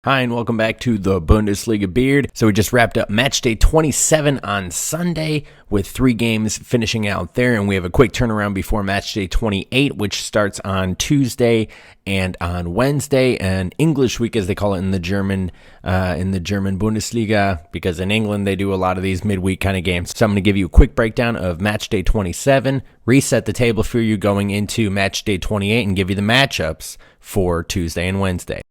Hi, and welcome back to the Bundesliga Beard. So we just wrapped up match day 27 on Sunday with 3 games finishing out there, and we have a quick turnaround before match day 28, which starts on Tuesday and on Wednesday, an English week as they call it in the German Bundesliga, because in England they do a lot of these midweek kind of games. So I'm going to give you a quick breakdown of match day 27, reset the table for you going into match day 28, and give you the matchups for Tuesday and Wednesday.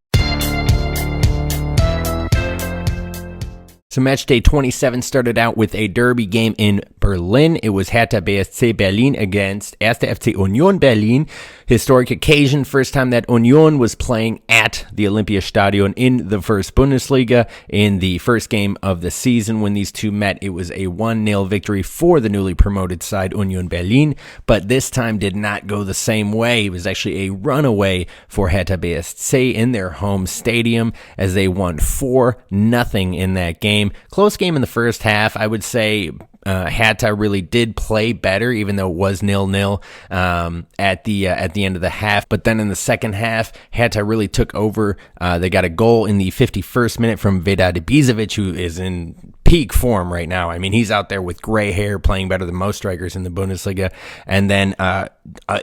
So match day 27 started out with a derby game in Berlin. It was Hertha BSC Berlin against 1. FC Union Berlin. Historic occasion, first time that Union was playing at the Olympiastadion in the first Bundesliga. In the first game of the season when these two met, it was a 1-0 victory for the newly promoted side Union Berlin, but this time did not go the same way. It was actually a runaway for Hertha BSC in their home stadium as they won 4-0 in that game. Close game in the first half. I would say Hertha really did play better, even though it was 0-0 at the end of the half. But then in the second half, Hertha really took over. They got a goal in the 51st minute from Vedad Ibisevic, who is in peak form right now. I mean, he's out there with gray hair, playing better than most strikers in the Bundesliga. And then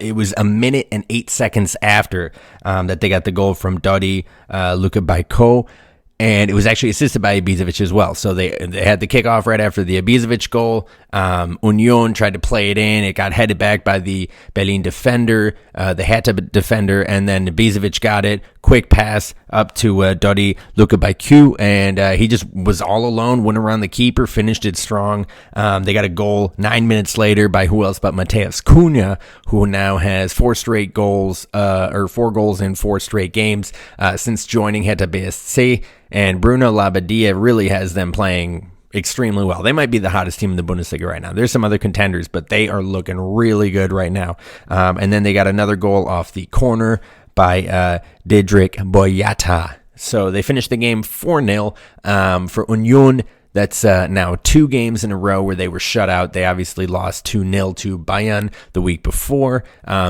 it was a minute and 8 seconds after that they got the goal from Dodi Luka Baiko. And it was actually assisted by Ibisevic as well. So they had the kickoff right after the Ibisevic goal. Union tried to play it in. It got headed back by the Berlin defender, the Hertha defender, and then Ibisevic got it. Quick pass up to Dodi Luka Baiko, and he just was all alone, went around the keeper, finished it strong. They got a goal 9 minutes later by who else but Matheus Cunha, who now has 4 goals in 4 straight games since joining Hertha BSC. And Bruno Labbadia really has them playing extremely well. They might be the hottest team in the Bundesliga right now. There's some other contenders, but they are looking really good right now. And then they got another goal off the corner by Didrik Boyata. So they finished the game 4-0 for Union. That's now 2 games in a row where they were shut out. They obviously lost 2-0 to Bayern the week before.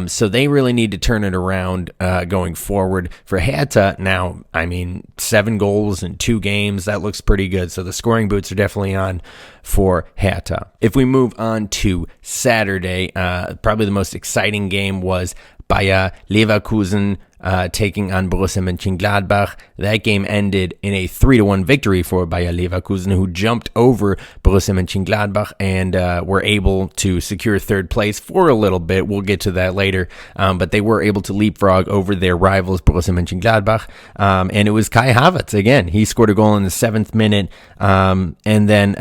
So they really need to turn it around going forward. For Hertha, now, I mean, 7 goals in 2 games. That looks pretty good. So the scoring boots are definitely on for Hertha. If we move on to Saturday, probably the most exciting game was Bayer Leverkusen taking on Borussia Monchengladbach. That game ended in a 3-1 victory for Bayer Leverkusen, who jumped over Borussia Monchengladbach and were able to secure third place for a little bit. We'll get to that later. But they were able to leapfrog over their rivals, Borussia Monchengladbach. And it was Kai Havertz again. He scored a goal in the 7th minute. And then,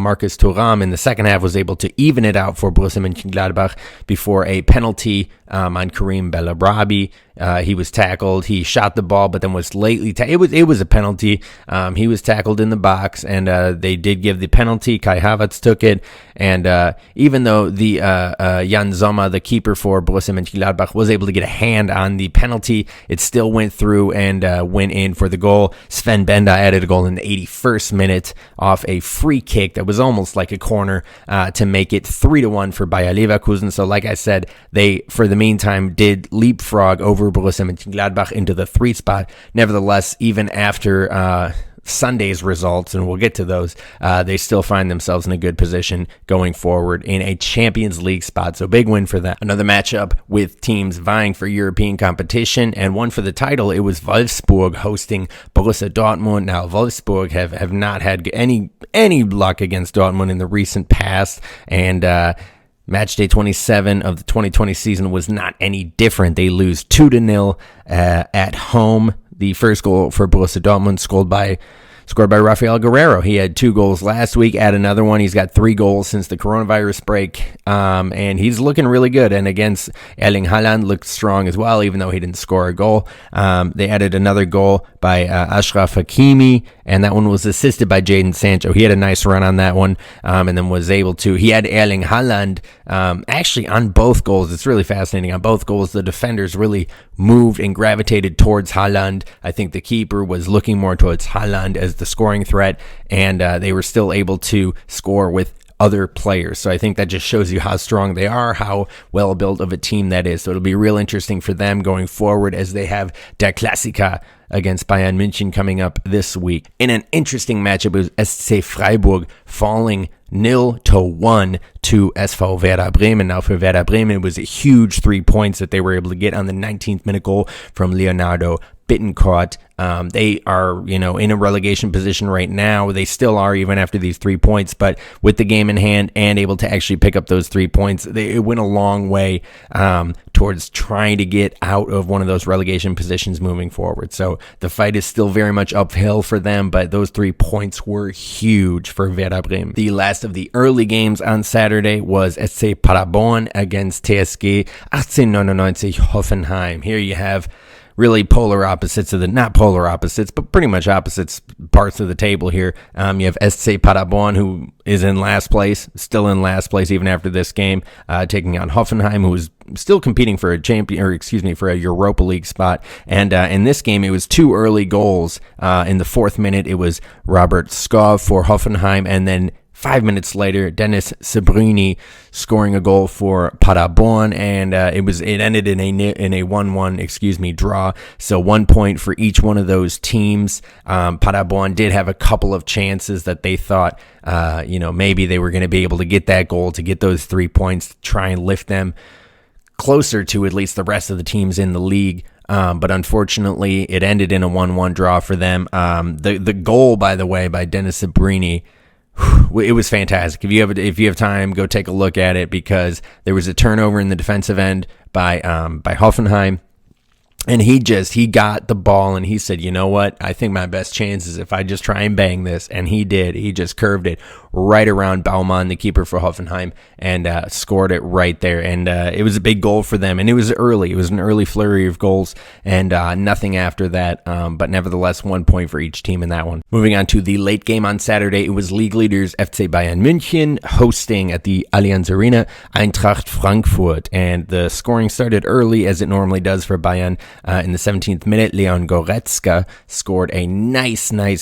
Markus Thuram in the second half was able to even it out for Borussia Mönchengladbach before a penalty on Karim Bellarabi. He was tackled. He shot the ball, but then was lately it was a penalty. He was tackled in the box, and they did give the penalty. Kai Havertz took it, and even though the Jan Sommer, the keeper for Borussia Mönchengladbach, was able to get a hand on the penalty, it still went through and went in for the goal. Sven Benda added a goal in the 81st minute off a free kick that was almost like a corner to make it 3-1 for Bayer Leverkusen. So like I said, they, for the meantime, did leapfrog over Borussia Mönchengladbach into the 3 spot. Nevertheless, even after Sunday's results, and we'll get to those, they still find themselves in a good position going forward in a Champions League spot. So big win for them. Another matchup with teams vying for European competition and one for the title. It was Wolfsburg hosting Borussia Dortmund. Now Wolfsburg have not had any luck against Dortmund in the recent past, and match day 27 of the 2020 season was not any different. They lose 2-0 at home. The first goal for Borussia Dortmund scored by Rafael Guerreiro. He had 2 goals last week. Add another one. He's got 3 goals since the coronavirus break, and he's looking really good. And against Erling Haaland, looked strong as well, even though he didn't score a goal. They added another goal by Achraf Hakimi, and that one was assisted by Jadon Sancho. He had a nice run on that one, and then was able to. He had Erling Haaland actually on both goals. It's really fascinating. On both goals, the defenders really moved and gravitated towards Haaland. I think the keeper was looking more towards Haaland as the scoring threat, and they were still able to score with other players. So I think that just shows you how strong they are, how well built of a team that is. So it'll be real interesting for them going forward as they have Der Klassiker against Bayern München coming up this week. In an interesting matchup, it was SC Freiburg falling 0-1 to SV Werder Bremen. Now for Werder Bremen, it was a huge 3 points that they were able to get on the 19th minute goal from Leonardo Bittencourt. They are, in a relegation position right now. They still are, even after these 3 points, but with the game in hand and able to actually pick up those 3 points, it went a long way towards trying to get out of one of those relegation positions moving forward. So the fight is still very much uphill for them, but those 3 points were huge for Werder Bremen. The last of the early games on Saturday was SC Paderborn against TSG 1899 Hoffenheim. Here you have really polar opposites not polar opposites, but pretty much opposites parts of the table here. You have SC Paderborn, who is still in last place even after this game, taking on Hoffenheim, who is still competing for for a Europa League spot. And in this game, it was 2 early goals. In the 4th minute, it was Robert Skov for Hoffenheim, and then 5 minutes later, Dennis Sebrini scoring a goal for Paderborn, and it ended in a 1-1 draw. So 1 point for each one of those teams. Paderborn did have a couple of chances that they thought, maybe they were going to be able to get that goal, to get those 3 points, to try and lift them closer to at least the rest of the teams in the league. But unfortunately, it ended in a 1-1 draw for them. The goal, by the way, by Dennis Sebrini, it was fantastic. If you have time, go take a look at it, because there was a turnover in the defensive end by Hoffenheim. And he got the ball and he said, you know what? I think my best chance is if I just try and bang this. And he did. He just curved it right around Baumann, the keeper for Hoffenheim, and scored it right there. And it was a big goal for them. And it was early. It was an early flurry of goals and nothing after that. But nevertheless, 1 point for each team in that one. Moving on to the late game on Saturday, it was league leaders FC Bayern München hosting at the Allianz Arena Eintracht Frankfurt. And the scoring started early, as it normally does for Bayern. In the 17th minute, Leon Goretzka scored a nice I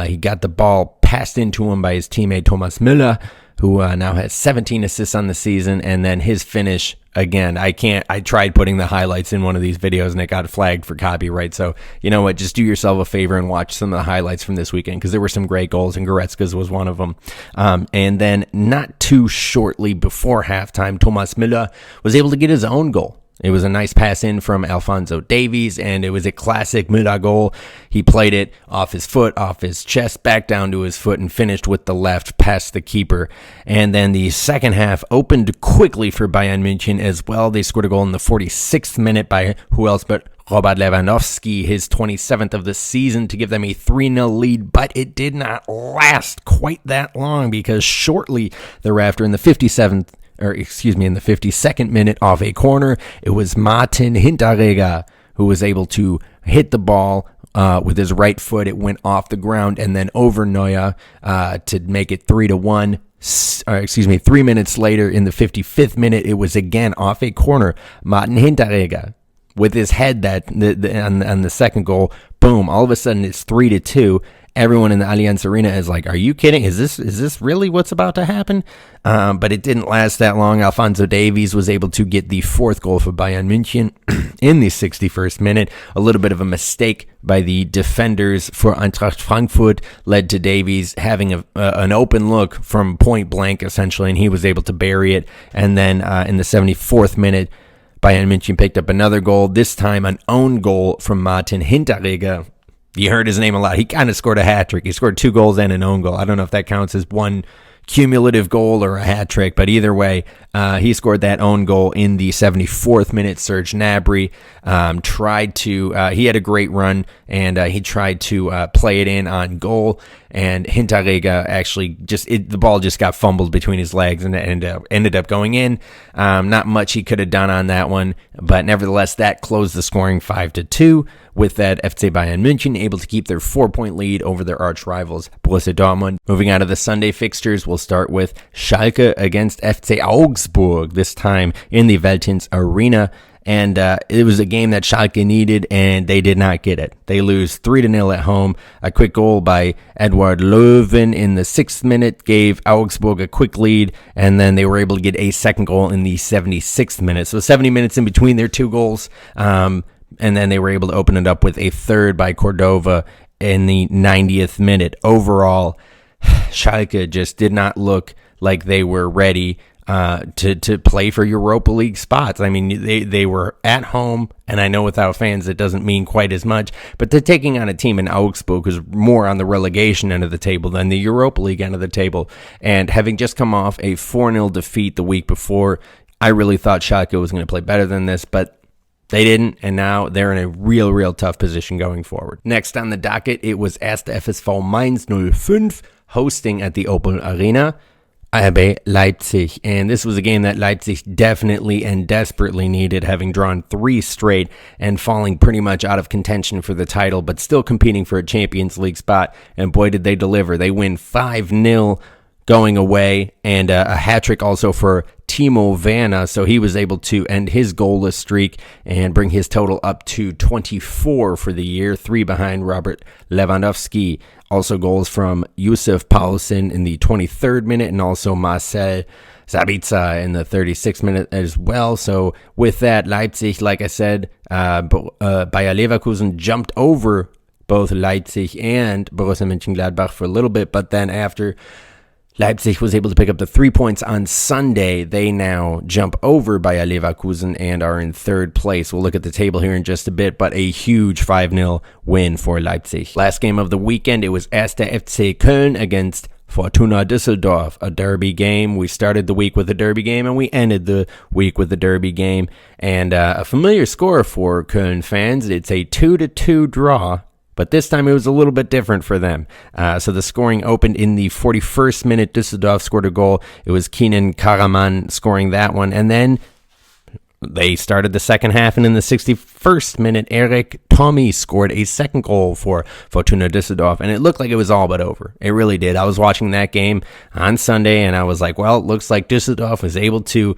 He got the ball passed into him by his teammate Thomas Müller, who now has 17 assists on the season. And then his finish, again, I tried putting the highlights in one of these videos and it got flagged for copyright. So, you know what, just do yourself a favor and watch some of the highlights from this weekend, because there were some great goals and Goretzka's was one of them. And then not too shortly before halftime, Thomas Müller was able to get his own goal. It was a nice pass in from Alphonso Davies, and it was a classic Müller goal. He played it off his foot, off his chest, back down to his foot, and finished with the left past the keeper. And then the second half opened quickly for Bayern München as well. They scored a goal in the 46th minute by who else but Robert Lewandowski, his 27th of the season, to give them a 3-0 lead, but it did not last quite that long, because shortly thereafter, in the 52nd minute, off a corner, it was Martin Hinteregger who was able to hit the ball with his right foot. It went off the ground and then over Neuer to make it 3-1. 3 minutes later, in the 55th minute, it was again off a corner. Martin Hinteregger with his head on the second goal. Boom! All of a sudden, it's 3-2. Everyone in the Allianz Arena is like, "Are you kidding? Is this really what's about to happen?" But it didn't last that long. Alphonso Davies was able to get the 4th goal for Bayern München in the 61st minute. A little bit of a mistake by the defenders for Eintracht Frankfurt led to Davies having an open look from point blank, essentially, and he was able to bury it. And then in the 74th minute, Bayern München picked up another goal, this time an own goal from Martin Hinteregger. You heard his name a lot. He kind of scored a hat trick. He scored 2 goals and an own goal. I don't know if that counts as one cumulative goal or a hat trick, but either way, he scored that own goal in the 74th minute. Serge Gnabry he had a great run, and he tried to play it in on goal, and Hinteregger actually the ball just got fumbled between his legs and ended up going in. Not much he could have done on that one, but nevertheless, that closed the scoring 5-2. With that, FC Bayern München able to keep their 4-point lead over their arch rivals, Borussia Dortmund. Moving on to the Sunday fixtures, we'll start with Schalke against FC Augsburg, this time in the Veltins Arena. And it was a game that Schalke needed, and they did not get it. They lose 3-0 at home. A quick goal by Edward Löwen in the 6th minute gave Augsburg a quick lead, and then they were able to get a second goal in the 76th minute. So 70 minutes in between their 2 goals. and then they were able to open it up with a third by Cordova in the 90th minute. Overall, Schalke just did not look like they were ready to play for Europa League spots. I mean, they were at home, and I know without fans it doesn't mean quite as much, but they're taking on a team in Augsburg who's more on the relegation end of the table than the Europa League end of the table. And having just come off a 4-0 defeat the week before, I really thought Schalke was going to play better than this, but they didn't, and now they're in a real tough position going forward. Next on the docket, it was erste FSV Mainz 05 hosting at the Opel Arena RB Leipzig, and this was a game that Leipzig definitely and desperately needed, having drawn 3 straight and falling pretty much out of contention for the title, but still competing for a Champions League spot, and boy did they deliver. They win 5-0 going away, and a hat-trick also for Timo Werner, so he was able to end his goalless streak and bring his total up to 24 for the year, 3 behind Robert Lewandowski. Also goals from Yusuf Paulsen in the 23rd minute and also Marcel Sabitzer in the 36th minute as well. So with that, Leipzig, like I said, Bayer Leverkusen jumped over both Leipzig and Borussia Monchengladbach for a little bit, but then after Leipzig was able to pick up the 3 points on Sunday, they now jump over Bayer Leverkusen and are in 3rd place. We'll look at the table here in just a bit, but a huge 5-0 win for Leipzig. Last game of the weekend, it was erste FC Köln against Fortuna Dusseldorf, a derby game. We started the week with a derby game, and we ended the week with a derby game. And a familiar score for Köln fans. It's a 2-2 draw. But this time it was a little bit different for them. So the scoring opened in the 41st minute. Dusseldorf scored a goal. It was Kenan Karaman scoring that one. And then they started the second half, and in the 61st minute, Eric Tommy scored a second goal for Fortuna Dusseldorf, and it looked like it was all but over. It really did. I was watching that game on Sunday, and I was like, well, it looks like Dusseldorf was able to,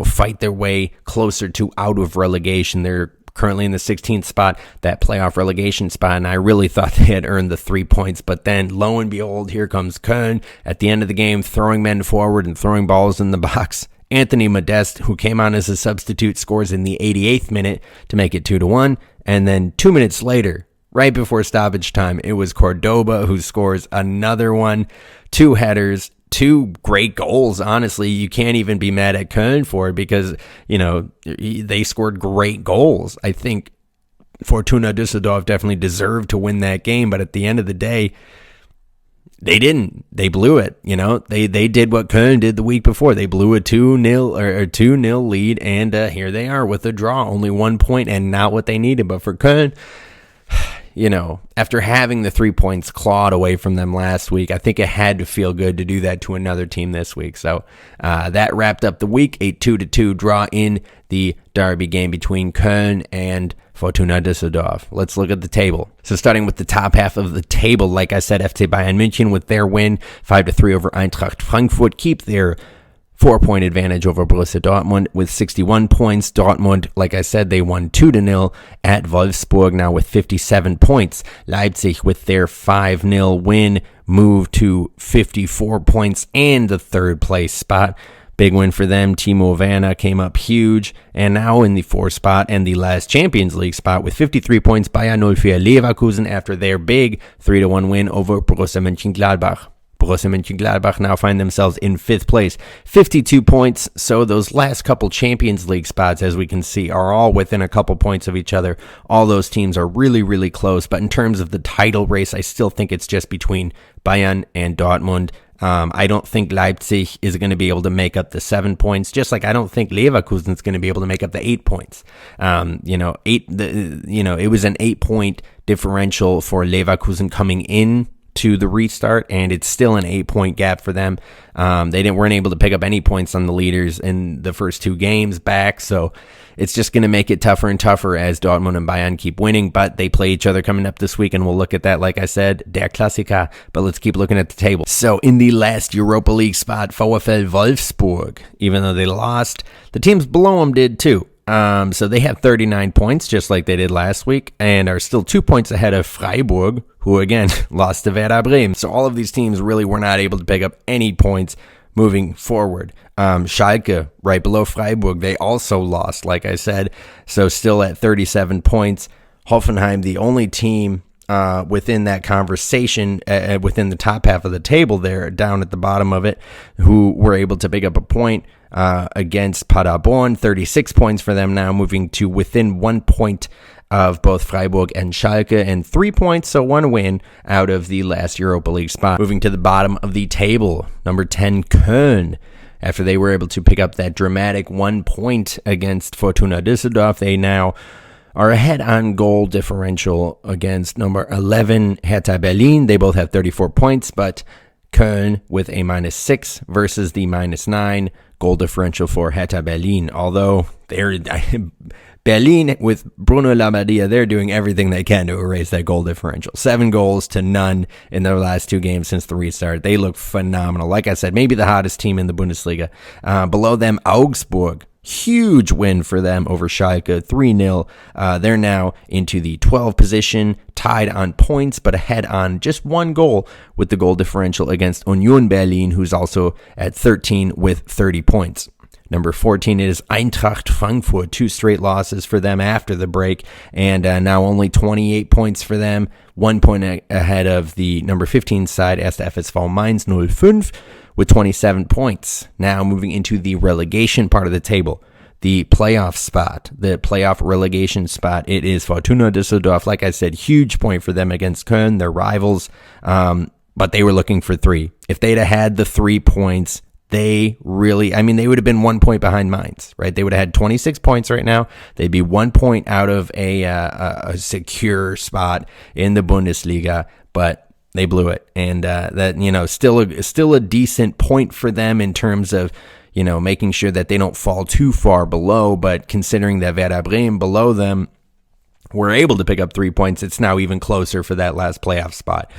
fight their way closer to out of relegation. They're currently in the 16th spot, that playoff relegation spot, and I really thought they had earned the 3 points, but then lo and behold, here comes Köln at the end of the game, throwing men forward and throwing balls in the box. Anthony Modeste, who came on as a substitute, scores in the 88th minute to make it 2-1, and then 2 minutes later, right before stoppage time, it was Cordoba who scores another one, 2 headers, 2 great goals. Honestly, you can't even be mad at Köln for it because, they scored great goals. I think Fortuna Düsseldorf definitely deserved to win that game, but at the end of the day, they didn't. They blew it. They did what Köln did the week before. They blew a 2-0 or 2-0 lead, and here they are with a draw, only 1 point, and not what they needed. But for Köln, after having the 3 points clawed away from them last week, I think it had to feel good to do that to another team this week. So that wrapped up the week, a 2-2 draw in the derby game between Köln and Fortuna Düsseldorf. Let's look at the table. So starting with the top half of the table, like I said, FC Bayern München with their win, 5-3 over Eintracht Frankfurt, keep their 4-point advantage over Borussia Dortmund with 61 points. Dortmund, like I said, they won 2-0 at Wolfsburg, now with 57 points. Leipzig, with their 5-0 win, moved to 54 points and the 3rd place spot. Big win for them. Timo Werner came up huge, and now in the 4th spot and the last Champions League spot with 53 points. Bayern 04 Leverkusen after their big 3-1 win over Borussia Mönchengladbach. Borussia Mönchengladbach now find themselves in 5th place, 52 points. So those last couple Champions League spots, as we can see, are all within a couple points of each other. All those teams are really close. But in terms of the title race, I still think it's just between Bayern and Dortmund. I don't think Leipzig is going to be able to make up the 7 points, just like I don't think Leverkusen is going to be able to make up the 8 points. It was an 8-point differential for Leverkusen coming in to the restart, and it's still an 8-point gap for them. They weren't able to pick up any points on the leaders in the first 2 games back, so it's just going to make it tougher and tougher as Dortmund and Bayern keep winning, but they play each other coming up this week, and we'll look at that, like I said, der Klassiker, but let's keep looking at the table. So in the last Europa League spot, VfL Wolfsburg, even though they lost, the teams below them did too. So they have 39 points, just like they did last week, and are still 2 points ahead of Freiburg, who again lost to Werder Bremen. So all of these teams really were not able to pick up any points moving forward. Schalke, right below Freiburg, they also lost, like I said, so still at 37 points. Hoffenheim, the only team within that conversation, within the top half of the table there, down at the bottom of it, who were able to pick up a point against Paderborn. 36 points for them now, moving to within 1 point of both Freiburg and Schalke, and 3 points, so 1 win out of the last Europa League spot. Moving to the bottom of the table, number 10, Köln. After they were able to pick up that dramatic 1 point against Fortuna Dusseldorf, they now are ahead on goal differential against number 11, Hertha Berlin. They both have 34 points, but Köln with a -6 versus the -9 goal differential for Hertha Berlin. Although they're Berlin with Bruno Labbadia, they're doing everything they can to erase that goal differential. 7 goals to none in their last 2 games since the restart. They look phenomenal. Like I said, maybe the hottest team in the Bundesliga. Below them, Augsburg. Huge win for them over Schalke, 3-0. They're now into the 12th position, tied on points, but ahead on just 1 goal with the goal differential against Union Berlin, who's also at 13 with 30 points. Number 14 is Eintracht Frankfurt, 2 straight losses for them after the break, and now only 28 points for them, 1 point ahead of the number 15 side, FSV Mainz 05, with 27 points. Now moving into the relegation part of the table, the playoff spot, the playoff relegation spot, it is Fortuna Dusseldorf. Like I said, huge point for them against Köln, their rivals, but they were looking for 3. If they'd have had the 3 points, they would have been 1 point behind Mainz, right? They would have had 26 points right now. They'd be 1 point out of a secure spot in the Bundesliga, but they blew it. And still a decent point for them in terms of, making sure that they don't fall too far below. But considering that Werder Bremen below them were able to pick up 3 points, it's now even closer for that last playoff spot.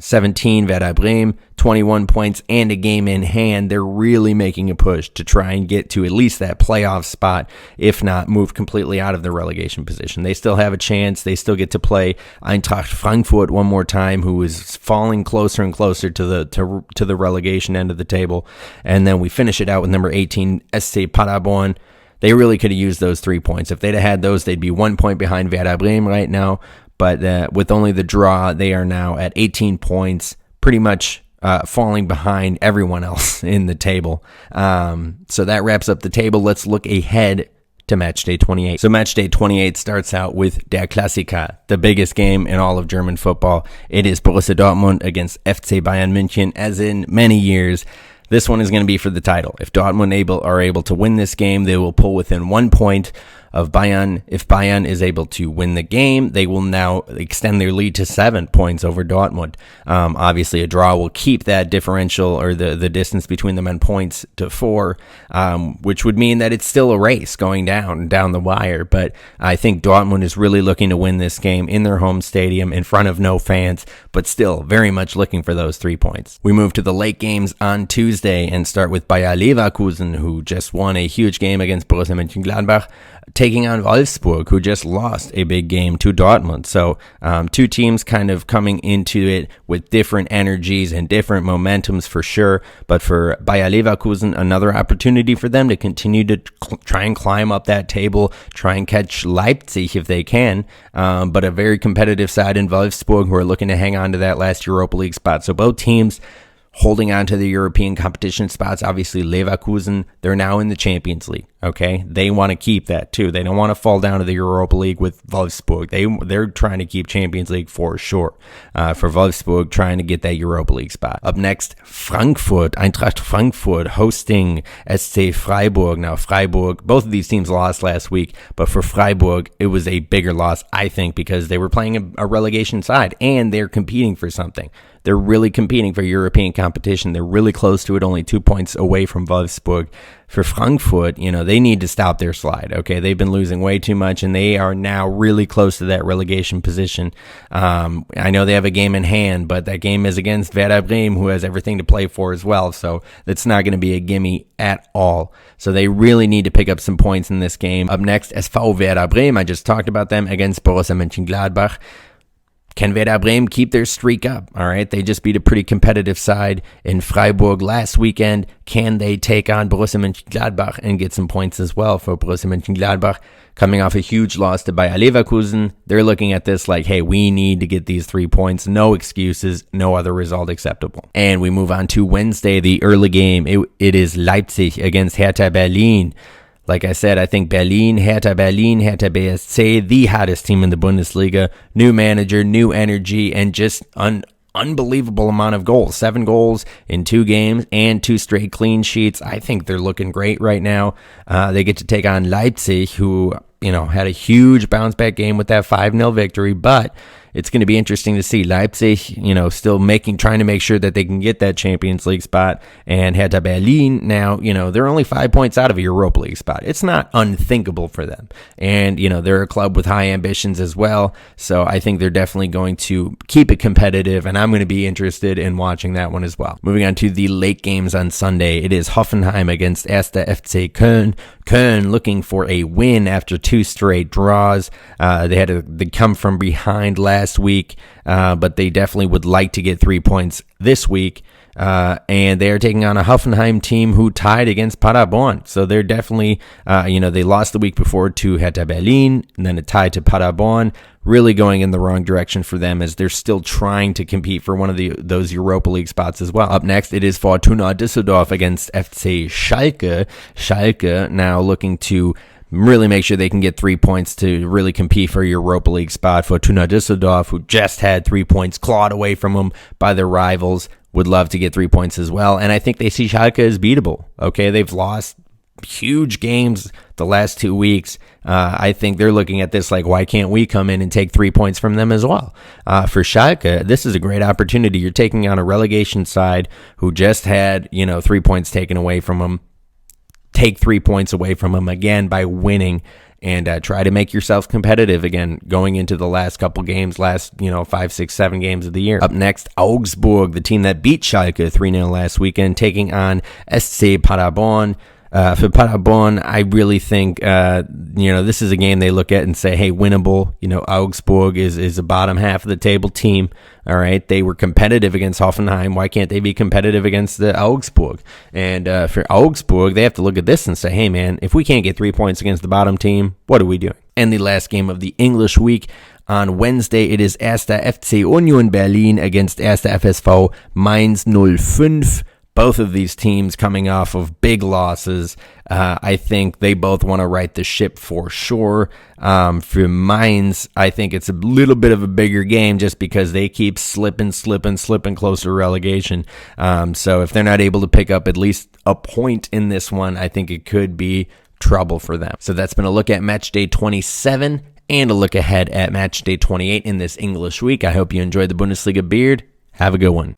17, Werder Bremen, 21 points and a game in hand. They're really making a push to try and get to at least that playoff spot, if not move completely out of the relegation position. They still have a chance. They still get to play Eintracht Frankfurt one more time, who is falling closer and closer to the relegation end of the table. And then we finish it out with number 18, SC Paderborn. They really could have used those 3 points. If they'd have had those, they'd be 1 point behind Werder Bremen right now. But with only the draw, they are now at 18 points, pretty much falling behind everyone else in the table. So that wraps up the table. Let's look ahead to match day 28. So match day 28 starts out with Der Klassiker, the biggest game in all of German football. It is Borussia Dortmund against FC Bayern München, as in many years. This one is going to be for the title. If Dortmund are able to win this game, they will pull within 1 point of Bayern. If Bayern is able to win the game, they will now extend their lead to 7 points over Dortmund. Obviously, a draw will keep that differential or the distance between them in points to 4, which would mean that it's still a race going down the wire. But I think Dortmund is really looking to win this game in their home stadium in front of no fans, but still very much looking for those 3 points. We move to the late games on Tuesday and start with Bayer Leverkusen, who just won a huge game against Borussia Monchengladbach, taking on Wolfsburg, who just lost a big game to Dortmund. So 2 teams kind of coming into it with different energies and different momentums for sure. But for Bayer Leverkusen, another opportunity for them to continue to try and climb up that table, try and catch Leipzig if they can. But a very competitive side in Wolfsburg who are looking to hang on to that last Europa League spot. So both teams holding on to the European competition spots. Obviously, Leverkusen, they're now in the Champions League, okay? They want to keep that, too. They don't want to fall down to the Europa League with Wolfsburg. They're trying to keep Champions League for sure. For Wolfsburg, trying to get that Europa League spot. Up next, Frankfurt, Eintracht Frankfurt, hosting SC Freiburg. Now, Freiburg, both of these teams lost last week, but for Freiburg, it was a bigger loss, I think, because they were playing a relegation side, and they're competing for something. They're really competing for European competition. They're really close to it, only 2 points away from Wolfsburg. For Frankfurt, they need to stop their slide, okay? They've been losing way too much, and they are now really close to that relegation position. I know they have a game in hand, but that game is against Werder Bremen, who has everything to play for as well, so that's not going to be a gimme at all. So they really need to pick up some points in this game. Up next, SV Werder Bremen. I just talked about them against Borussia Mönchengladbach. Can Werder Bremen keep their streak up? All right, they just beat a pretty competitive side in Freiburg last weekend. Can they take on Borussia Monchengladbach and get some points as well for Borussia Monchengladbach? Coming off a huge loss to Bayer Leverkusen, they're looking at this like, hey, we need to get these 3 points. No excuses, no other result acceptable. And we move on to Wednesday, the early game. It is Leipzig against Hertha Berlin. Like I said, I think Hertha BSC, the hottest team in the Bundesliga. New manager, new energy, and just unbelievable amount of goals. 7 goals in 2 games and 2 straight clean sheets. I think they're looking great right now. They get to take on Leipzig, who, had a huge bounce back game with that 5-0 victory, but it's going to be interesting to see Leipzig, still trying to make sure that they can get that Champions League spot. And Hertha Berlin now, they're only 5 points out of a Europa League spot. It's not unthinkable for them. And, they're a club with high ambitions as well. So I think they're definitely going to keep it competitive, and I'm going to be interested in watching that one as well. Moving on to the late games on Sunday. It is Hoffenheim against 1. FC Köln. Köln looking for a win after 2 straight draws. They had to come from behind last week, but they definitely would like to get 3 points this week. And they are taking on a Hoffenheim team who tied against Paderborn. So they're definitely, they lost the week before to Hertha Berlin, and then it tied to Paderborn. Really going in the wrong direction for them, as they're still trying to compete for one of those Europa League spots as well. Up next, it is Fortuna Dusseldorf against FC Schalke. Schalke now looking to really make sure they can get 3 points to really compete for your Europa League spot. Fortuna Dusseldorf, who just had 3 points clawed away from them by their rivals, would love to get 3 points as well. And I think they see Schalke as beatable. Okay, they've lost huge games the last 2 weeks. I think they're looking at this like, why can't we come in and take 3 points from them as well? For Schalke, this is a great opportunity. You're taking on a relegation side who just had, 3 points taken away from them. Take 3 points away from them again by winning, and try to make yourself competitive again going into the last couple games, 5, 6, 7 games of the year. Up next, Augsburg, the team that beat Schalke 3-0 last weekend, taking on SC Paderborn. For Paderborn, I really think, this is a game they look at and say, hey, winnable. Augsburg is a bottom half of the table team. All right. They were competitive against Hoffenheim. Why can't they be competitive against the Augsburg? And for Augsburg, they have to look at this and say, hey, man, if we can't get 3 points against the bottom team, what are we doing? And the last game of the English week, on Wednesday, it is 1. FC Union Berlin against 1. FSV Mainz 05. Both of these teams coming off of big losses. I think they both want to right the ship for sure. For Mainz, I think it's a little bit of a bigger game just because they keep slipping closer to relegation. So if they're not able to pick up at least a point in this one, I think it could be trouble for them. So that's been a look at match day 27 and a look ahead at match day 28 in this English week. I hope you enjoyed the Bundesliga beard. Have a good one.